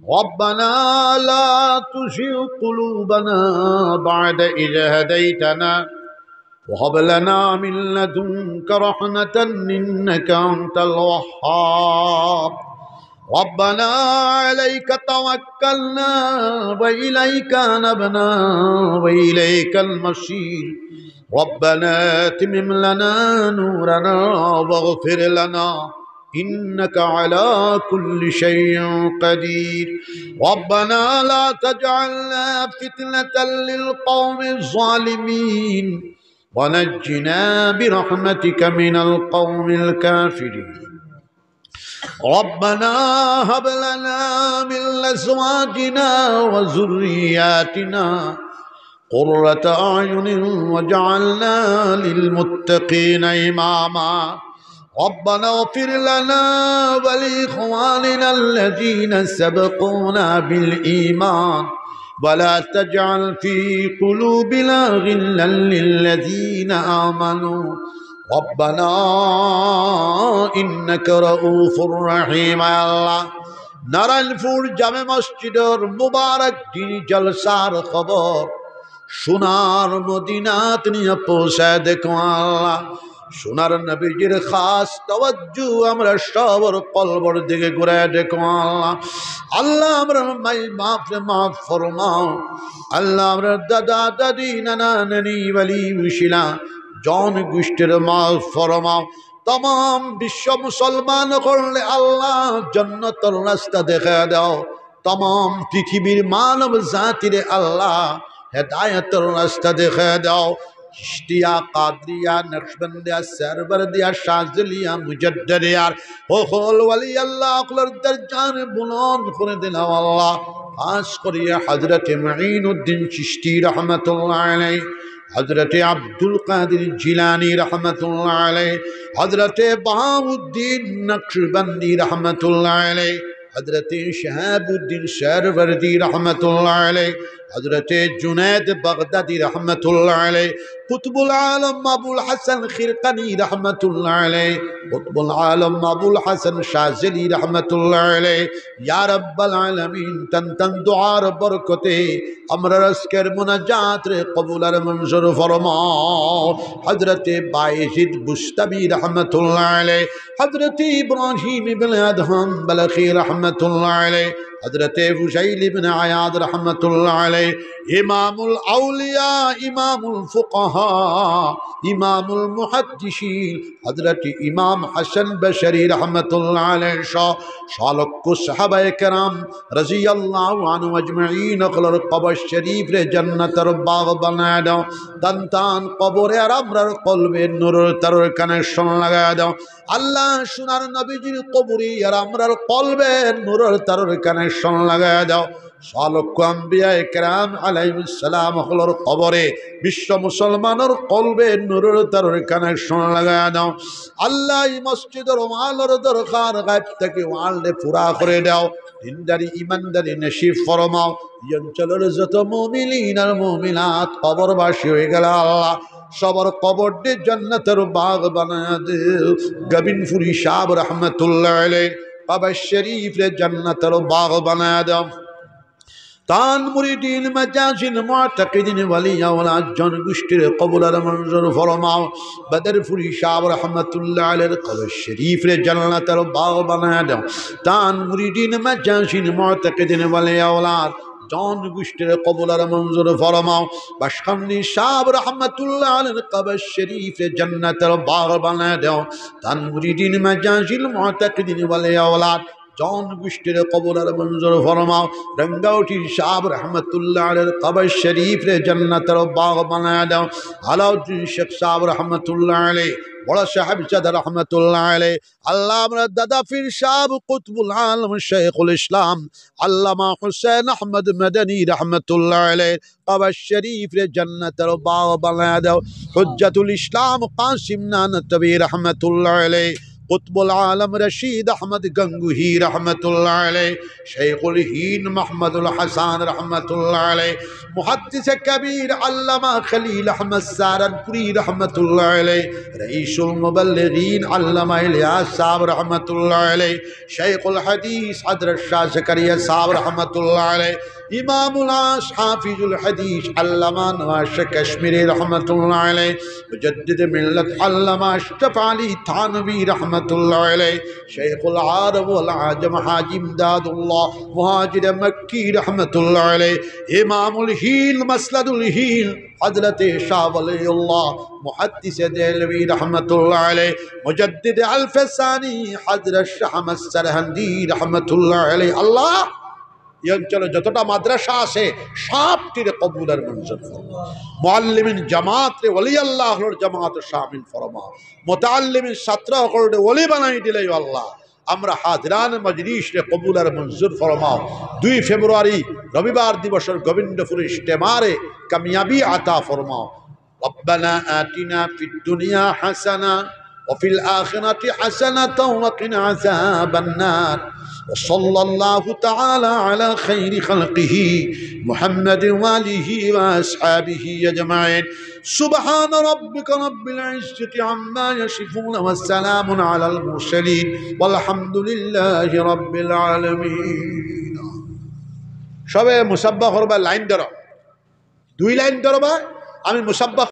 ربنا لا تزغ قلوبنا بعد إذ هديتنا وهب لنا من لدنك رحمة إنك أنت الوهاب ربنا عليك توكلنا وإليك أنبنا وإليك المصير ربنا أتمم لنا نورنا واغفر لنا إنك على كل شيء قدير ربنا لا تجعلنا فتنة للقوم الظالمين ونجنا برحمتك من القوم الكافرين ربنا هب لنا من أزواجنا وذرياتنا قرة أعين واجعلنا للمتقين إماما ربنا اغفر لنا ولإخواننا الذين سبقونا بالإيمان ولا تجعل في قلوبنا غلا للذين آمنوا ربنا إنك رؤوف رحيم الله নারায়ণপুর জামে মসজিদের মুবারক দিন জলসার খবর সোনার মদিনাত নিয়ে পৌঁছায় দেখো আল্লাহ সোনার নবীজির খাস তাওয়াজ্জু আমরা সবার কলবর দিকে ঘুরে দেখো আল্লাহ আল্লাহ আমরা মাফ ফরমাও আল্লাহ আমরা দাদা দাদি নানা নানি ওয়ালি মুশিলা জন গোষ্ঠীর মাফ ফরমাও तमाम विश्व मुसलमान करले अल्लाह जन्नतर रास्ता देखा दाओ तमाम पृथिवीर मानव जातिरे अल्लाह हिदायतर रास्ता देखा दाओ चिश्तिया कादरिया नक्शबंदिया सरबरदिया शाज़लिया मुजद्दिदिया होल वली अल्लाह अकलर दर्जान बुलंद करे दिला अल्लाह खास करिए हजरत मुईनुद्दीन चिश्ती रहमतुल्लाह अलैहि हजरत अब्दुल कादिर जिलानी रहमतुल्लाह अलैह हजरत बहाउद्दीन नक्शबंदी रहमतुल्लाह अलैह हजरत शहाबुद्दीन शरवर्दी रहमतुल्लाह अलैह हजरत जुनैद बगदादी रहमतुल्लाह अलैह कुतुबुल आलम अबुल हसन खिरकनी रहमतुल्लाह अलैह कुतुबुल आलम अबुल हसन शाज़िली रहमतुल्लाह अलैह या रब्बल आलमीन तन तन दुआर बरकते अमर रस्कर मुनाजात रे कबूल और मंजूर फरमाओ हजरत बायजिद बुस्तमी रहमतुल्लाह अलैह हजरत इब्राहीम इब्न अदहम बलखी रहमतुल्लाह अलैह हजरत फुज़ैल इब्न अयाद रहमतुल्लाह अलैह इमामुल औलिया इमामुल फुक़हा इमामुल मुहद्दिसीन हजरत इमाम हसन बशरी रहमतुल्लाह अलैह शालक्कु सहाबाए किराम रज़ियल्लाहु अन्हुम अजमईन अखलर कब्र शरीफ रे जन्नतर बाग बनाए दाओ दंतान कब्रे और अमरर कल्बे नूरेर तरर कनेक्शन लगाए दाओ अल्लाह सुनार नबीजिर कब्री और अमरर कल्बे नूरेर तरर कनेक्शन लगाए दाओ शालक्कु अंबियाए किराम अलैहिस सलाम अखलर कब्रे विश्व मुसलमानर कल्बे नूरेर तरर कनेक्शन लगाए दाओ अल्लाह ई मस्जिदर वालर दरकार गायब थेके वालदे पूरा करे दाओ दिनदारी ईमानदारी नसीब फरमाओ अंचलेर जत मुमिनीन और मुमिनात कबरबासी हये गेल आल्लाह सबर कबर दे जन्नतेर बाग बनाया दे गबिनपुरी साहब रहमतुल्लाह अलैह कब्र शरीफ रे जन्नतेर बाग बनाया दे तान मुरीदीन मजाजिन मुअतकिदीन वली औलाद जन गोष्ठीर कबूल और मंजूर फरमाओ बदरपुरी साहब रहमतुल्लाह अलैह कब्र शरीफ रे जन्नतेर बाग बनाया दो तान मुरीदीन मजाजिन मुअतकिदीन वली औलाद जन गोष्ठीर कबूल और मंजूर फरमाओ बशखंडी साहब रहमतुल्लाह अलैह कब्र शरीफ रे जन्नतेर बाग बनाया दो तान मुरीदीन मजाजिन मुअतकिदीन वली औलाद जौन गोष्ठीर कबूल और मंजूर फरमाओ रंगाउटी साहब रहमतुल्लाह अलैह कब्र शरीफ रे जन्नतेर बाग बनाया दो अलाउद्दीन शेख साहब रहमतुल्लाह अलैह बड़ा साहिबजादा रहमतुल्लाह अलैह अल्लाह हमरा दादा पीर साहब कुतुबुल आलम शेखुल इस्लाम अल्लामा हुसैन अहमद मदनी रहमतुल्लाह अलैह कब्र शरीफ रे जन्नतेर बाग बनाया दो हुज्जतुल इस्लाम कासिम नानतवी रहमतुल्लाह अलैह কুতবুল আলম রশিদ আহমদ গঙ্গুহি রহমতুল্লাহ আলাইহি, শেখুল হিন্দ মোহাম্মদুল হাসান রহমতুল্লাহ আলাইহি, মুহাদ্দিস কবীর আল্লামা খলিল আহমদ সাহারানপুরি রহমতুল্লাহ আলাইহি, রঈসুল মুবল্লিগিন আল্লামা ইলিয়াস সাহেব রহমতুল্লাহ আলাইহি, শেখুল হাদিস হযরত শাহ জাকারিয়া সাহেব রহমতুল্লাহ আলাইহি, ইমামুল আশ হাফিজুল হাদিস আল্লামা নওয়াজ কাশ্মীরি রহমতুল্লাহ আলাইহি, মুজাদ্দিদ মিল্লাত আল্লামা আশরাফ আলী থানভী রহমতুল্লাহ আলাইহি, শেখুল আরব ওয়াল আজম হাজী ইমদাদুল্লাহ মুহাজির মক্কি রহমতুল্লাহ আলাইহি, ইমামুল হিল মাসলাদুল হিল হযরত শাহ ওয়ালিউল্লাহ মুহাদ্দিস দেলভী রহমতুল্লাহ আলাইহি, মুজাদ্দিদ আল-ফাসানি হযরত শাহ আহমদ সারহান্দি রহমতুল্লাহ আলাইহি। আল্লাহ এই অঞ্চলে যতটা মাদ্রাসা আছে সবটির কবুল আর মঞ্জুর ফরমা। মুআল্লিমিন জামাত রে ওলি আল্লাহর জামাত শামিল ফরমা। মুতাআল্লিমিন ছাত্র হকরে ওলি বানাই দিলে আল্লাহ। আমরা হাজিরান মজলিস রে কবুল আর মঞ্জুর ফরমাও। 2 ফেব্রুয়ারি রবিবার দিবসের গোবিন্দপুর ইজতেমারে কামিয়াবি আতা ফরমাও। রব্বানা আতিনা ফিদ দুনিয়া হাসানা وفي الآخرة حسنة وقنا عذاب النار وصلى الله تعالى على خير خلقه محمد وآله وأصحابه أجمعين سبحان ربك رب العزة عما يصفون والسلام على المرسلين والحمد لله رب العالمين সবে মুসাব্বাহ করবা লাইন ধরো 2 লাইন ধরবা আমি মুসাব্বাহ